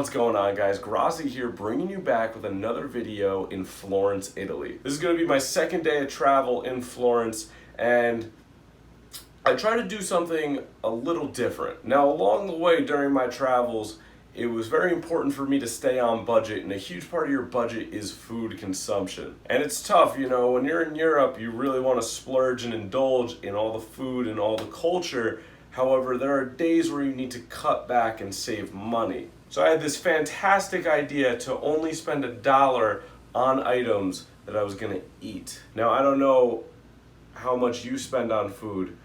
What's going on, guys? Grazi here, bringing you back with another video in Florence, Italy. This is going to be my second day of travel in Florence, and I try to do something a little different. Now, along the way during my travels, it was very important for me to stay on budget, and a huge part of your budget is food consumption. And it's tough, you know, when you're in Europe, you really want to splurge and indulge in all the food and all the culture. However, there are days where you need to cut back and save money. So I had this fantastic idea to only spend $1 on items that I was gonna eat. Now, I don't know how much you spend on food,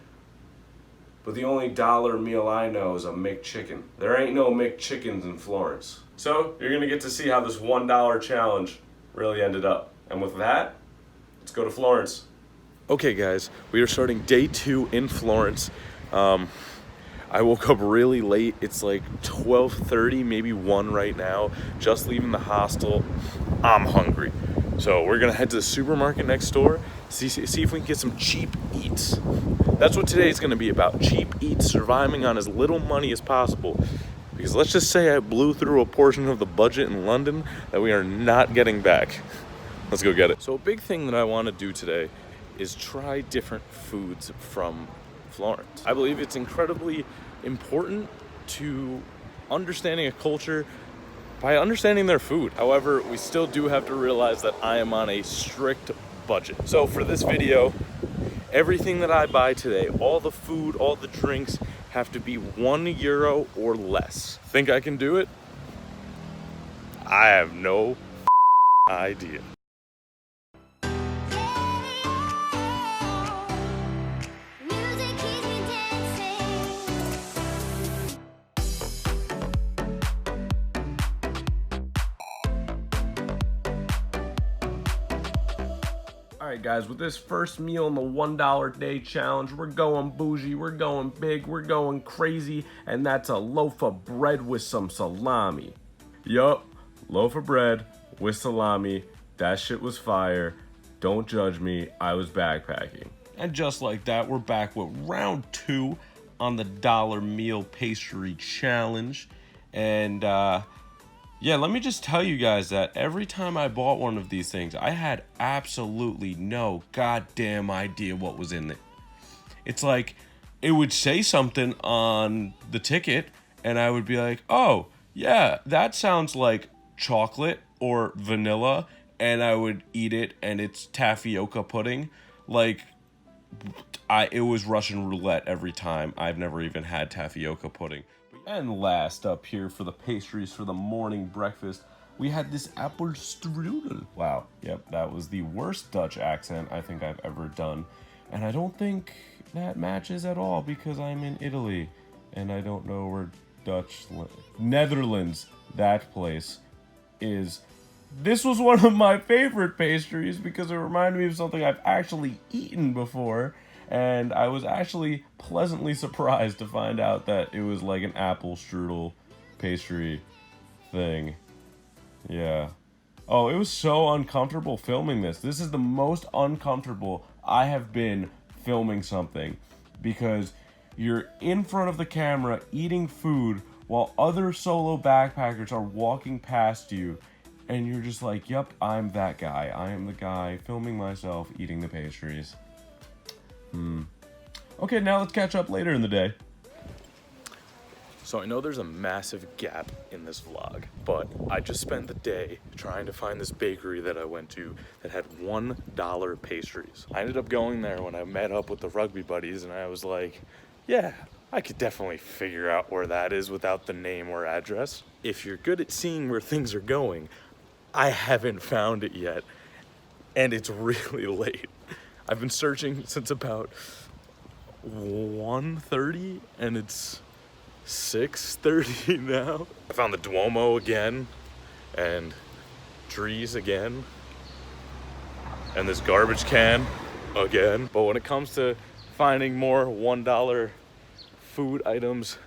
but the only dollar meal I know is a McChicken. There ain't no McChickens in Florence. So you're gonna get to see how this $1 challenge really ended up. And with that, let's go to Florence. Okay guys, we are starting day 2 in Florence. I woke up really late. It's like 12:30, maybe 1 right now. Just leaving the hostel. I'm hungry. So we're gonna head to the supermarket next door, see if we can get some cheap eats. That's what today is gonna be about, cheap eats, surviving on as little money as possible. Because let's just say I blew through a portion of the budget in London that we are not getting back. Let's go get it. So a big thing that I wanna do today is try different foods from Florence. I believe it's incredibly important to understanding a culture by understanding their food. However, we still do have to realize that I am on a strict budget. So for this video, everything that I buy today, all the food, all the drinks, have to be €1 or less. Think I can do it? I have no idea. Alright guys, with this first meal in the $1 day challenge, we're going bougie, we're going big, we're going crazy, and that's a loaf of bread with some salami. Yup, loaf of bread with salami. That shit was fire. Don't judge me, I was backpacking. And just like that, we're back with round 2 on the $1 meal pastry challenge. And yeah, let me just tell you guys that every time I bought one of these things, I had absolutely no goddamn idea what was in it. It's like, it would say something on the ticket, and I would be like, oh, yeah, that sounds like chocolate or vanilla, and I would eat it, and it's tapioca pudding. Like, it was Russian roulette every time. I've never even had tapioca pudding. And last up here for the pastries for the morning breakfast, we had this apple strudel. Wow, yep, that was the worst Dutch accent I think I've ever done. And I don't think that matches at all because I'm in Italy and I don't know where Netherlands, that place, is. This was one of my favorite pastries because it reminded me of something I've actually eaten before. And I was actually pleasantly surprised to find out that it was like an apple strudel pastry thing. Yeah. Oh, it was so uncomfortable filming this. This is the most uncomfortable I have been filming something because you're in front of the camera eating food while other solo backpackers are walking past you. And you're just like, yep, I'm that guy. I am the guy filming myself eating the pastries. Okay, now let's catch up later in the day. So I know there's a massive gap in this vlog, but I just spent the day trying to find this bakery that I went to that had $1 pastries. I ended up going there when I met up with the rugby buddies, and I was like, yeah, I could definitely figure out where that is without the name or address. If you're good at seeing where things are going, I haven't found it yet, and it's really late. I've been searching since about 1:30 and it's 6:30 now. I found the Duomo again and trees again and this garbage can again. But when it comes to finding more $1 food items,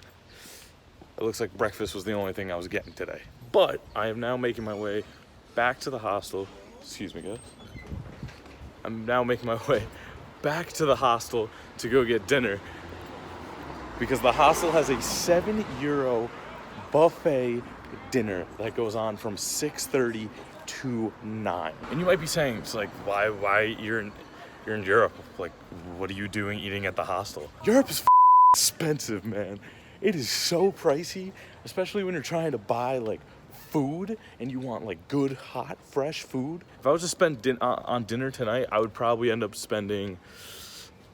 it looks like breakfast was the only thing I was getting today. But I am now making my way back to the hostel. Excuse me, guys. I'm now making my way back to the hostel to go get dinner because the hostel has a €7 buffet dinner that goes on from 6:30 to 9. And you might be saying, it's like, why you're in Europe? Like, what are you doing eating at the hostel? Europe is expensive, man. It is so pricey, especially when you're trying to buy like food and you want like good, hot, fresh food. If I was to spend on dinner tonight, I would probably end up spending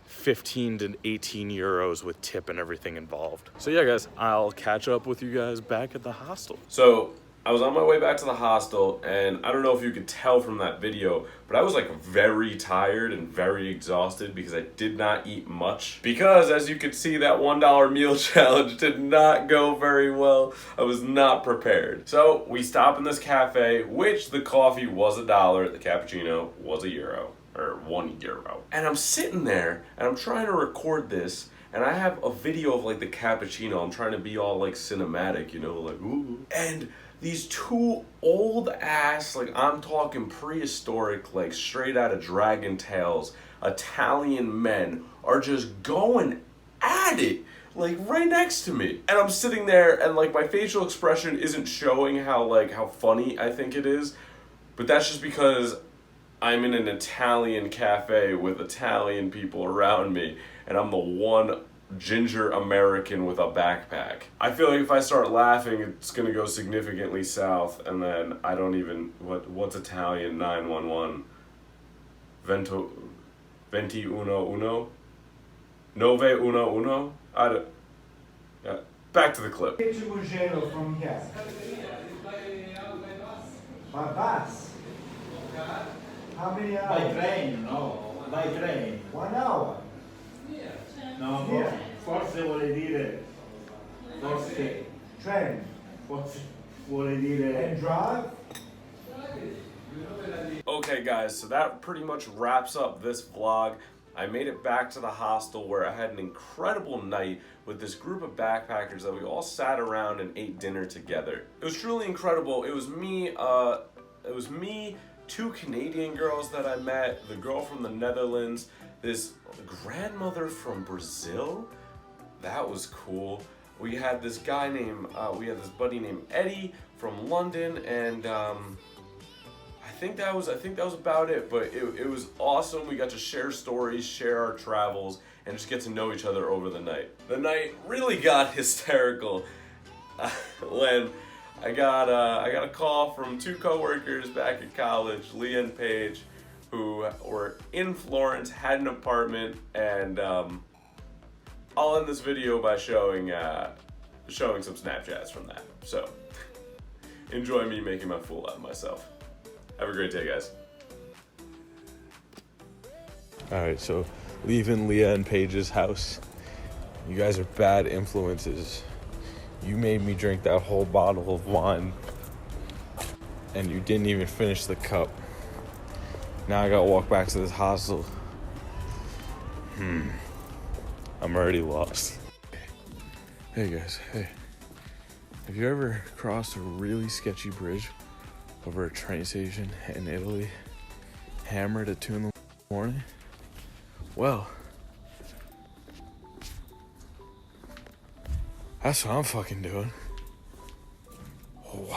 15 to 18 euros with tip and everything involved. So yeah, guys, I'll catch up with you guys back at the hostel. So I was on my way back to the hostel, and I don't know if you could tell from that video, but I was like very tired and very exhausted because I did not eat much. Because as you could see, that $1 meal challenge did not go very well. I was not prepared. So we stop in this cafe, which the coffee was $1, the cappuccino was €1. Or €1. And I'm sitting there and I'm trying to record this, and I have a video of like the cappuccino. I'm trying to be all like cinematic, you know, like ooh. And these two old ass, like I'm talking prehistoric, like straight out of Dragon Tales, Italian men are just going at it, like right next to me. And I'm sitting there and like my facial expression isn't showing how funny I think it is, but that's just because I'm in an Italian cafe with Italian people around me, and I'm the one ginger American with a backpack. I feel like if I start laughing, it's gonna go significantly south, and then I don't even, what's Italian 911? Venti uno uno? Nove uno uno? I don't, yeah. Back to the clip. From here. By bus. How many hours? By train, no, by train. 1 hour. No, Yeah. forse vuole dire, Train. forse vuole dire. And drive. Okay guys, so that pretty much wraps up this vlog. I made it back to the hostel where I had an incredible night with this group of backpackers that we all sat around and ate dinner together. It was truly incredible. It was me, two Canadian girls that I met, the girl from the Netherlands, this grandmother from Brazil. That was cool. We had this guy named, we had this buddy named Eddie from London, and I think that was about it, but it was awesome. We got to share stories, share our travels, and just get to know each other over the night. The night really got hysterical when I got a call from two coworkers back at college, Leah and Paige, who were in Florence, had an apartment, and I'll end this video by showing some Snapchats from that. So enjoy me making my fool out of myself. Have a great day, guys. All right, so leaving Leah and Paige's house. You guys are bad influences. You made me drink that whole bottle of wine, and you didn't even finish the cup. Now I gotta walk back to this hostel. I'm already lost. Hey guys, hey. Have you ever crossed a really sketchy bridge over a train station in Italy, hammered at 2 in the morning? Well, that's what I'm fucking doing. Wow.